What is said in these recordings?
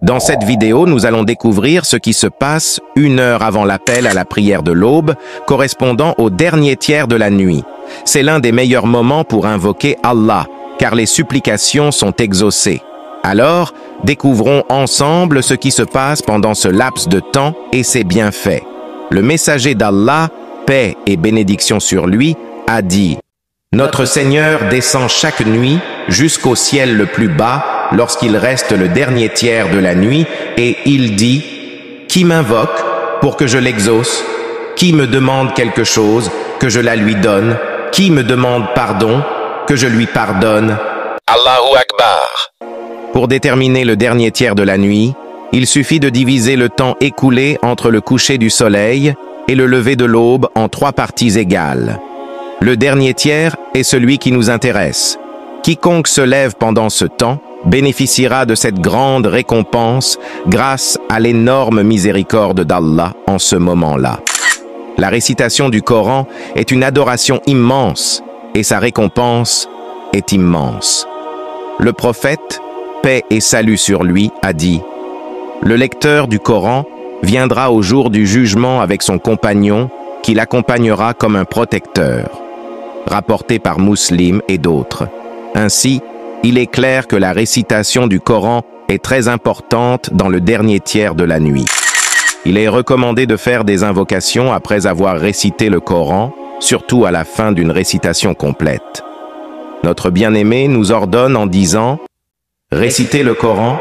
Dans cette vidéo, nous allons découvrir ce qui se passe 1 heure avant l'appel à la prière de l'aube, correspondant au dernier tiers de la nuit. C'est l'un des meilleurs moments pour invoquer Allah, car les supplications sont exaucées. Alors, découvrons ensemble ce qui se passe pendant ce laps de temps et ses bienfaits. Le messager d'Allah, paix et bénédiction sur lui, a dit: Notre Seigneur descend chaque nuit jusqu'au ciel le plus bas lorsqu'il reste le dernier tiers de la nuit et il dit: Qui m'invoque pour que je l'exauce? Qui me demande quelque chose que je la lui donne? Qui me demande pardon que je lui pardonne? Allahu Akbar. Pour déterminer le dernier tiers de la nuit, il suffit de diviser le temps écoulé entre le coucher du soleil et le lever de l'aube en 3 parties égales. Le dernier tiers est celui qui nous intéresse. Quiconque se lève pendant ce temps bénéficiera de cette grande récompense grâce à l'énorme miséricorde d'Allah en ce moment-là. La récitation du Coran est une adoration immense et sa récompense est immense. Le prophète, paix et salut sur lui, a dit: Le lecteur du Coran viendra au jour du jugement avec son compagnon qui l'accompagnera comme un protecteur. Rapporté par Muslim et d'autres. Ainsi, il est clair que la récitation du Coran est très importante dans le dernier tiers de la nuit. Il est recommandé de faire des invocations après avoir récité le Coran, surtout à la fin d'une récitation complète. Notre bien-aimé nous ordonne en disant: Récitez le Coran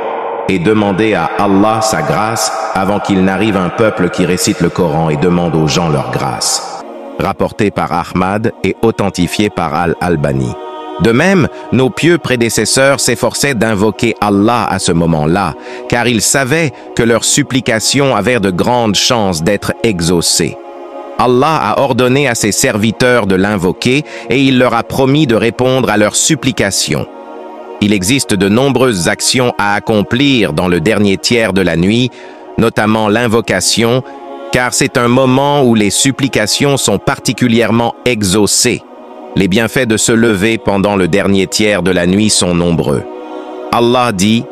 et demandez à Allah sa grâce avant qu'il n'arrive un peuple qui récite le Coran et demande aux gens leur grâce. Rapporté par Ahmad et authentifié par Al-Albani. De même, nos pieux prédécesseurs s'efforçaient d'invoquer Allah à ce moment-là, car ils savaient que leurs supplications avaient de grandes chances d'être exaucées. Allah a ordonné à ses serviteurs de l'invoquer et il leur a promis de répondre à leurs supplications. Il existe de nombreuses actions à accomplir dans le dernier tiers de la nuit, notamment l'invocation, car c'est un moment où les supplications sont particulièrement exaucées. Les bienfaits de se lever pendant le dernier tiers de la nuit sont nombreux. Allah dit: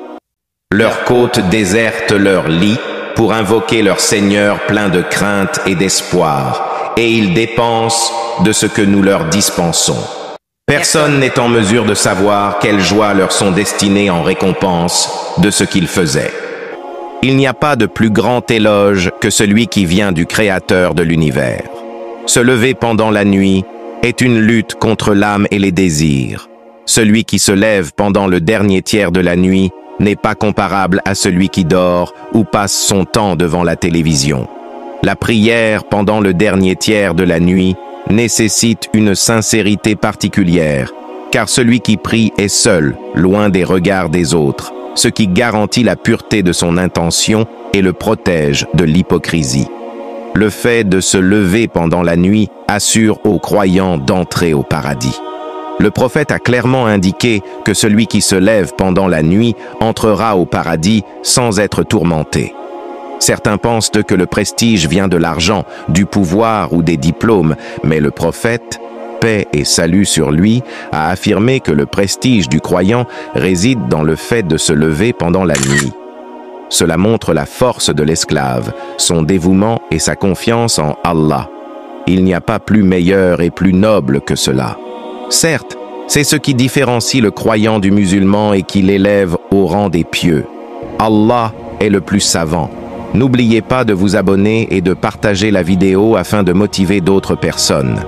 Leurs côtes désertent leur lit pour invoquer leur Seigneur plein de crainte et d'espoir, et ils dépensent de ce que nous leur dispensons. Personne n'est en mesure de savoir quelles joies leur sont destinées en récompense de ce qu'ils faisaient. Il n'y a pas de plus grand éloge que celui qui vient du Créateur de l'univers. Se lever pendant la nuit est une lutte contre l'âme et les désirs. Celui qui se lève pendant le dernier tiers de la nuit n'est pas comparable à celui qui dort ou passe son temps devant la télévision. La prière pendant le dernier tiers de la nuit nécessite une sincérité particulière, car celui qui prie est seul, loin des regards des autres, ce qui garantit la pureté de son intention et le protège de l'hypocrisie. Le fait de se lever pendant la nuit assure aux croyants d'entrer au paradis. Le prophète a clairement indiqué que celui qui se lève pendant la nuit entrera au paradis sans être tourmenté. Certains pensent que le prestige vient de l'argent, du pouvoir ou des diplômes, mais le prophète, paix et salut sur lui, a affirmé que le prestige du croyant réside dans le fait de se lever pendant la nuit. Cela montre la force de l'esclave, son dévouement et sa confiance en Allah. Il n'y a pas plus meilleur et plus noble que cela. Certes, c'est ce qui différencie le croyant du musulman et qui l'élève au rang des pieux. Allah est le plus savant. N'oubliez pas de vous abonner et de partager la vidéo afin de motiver d'autres personnes.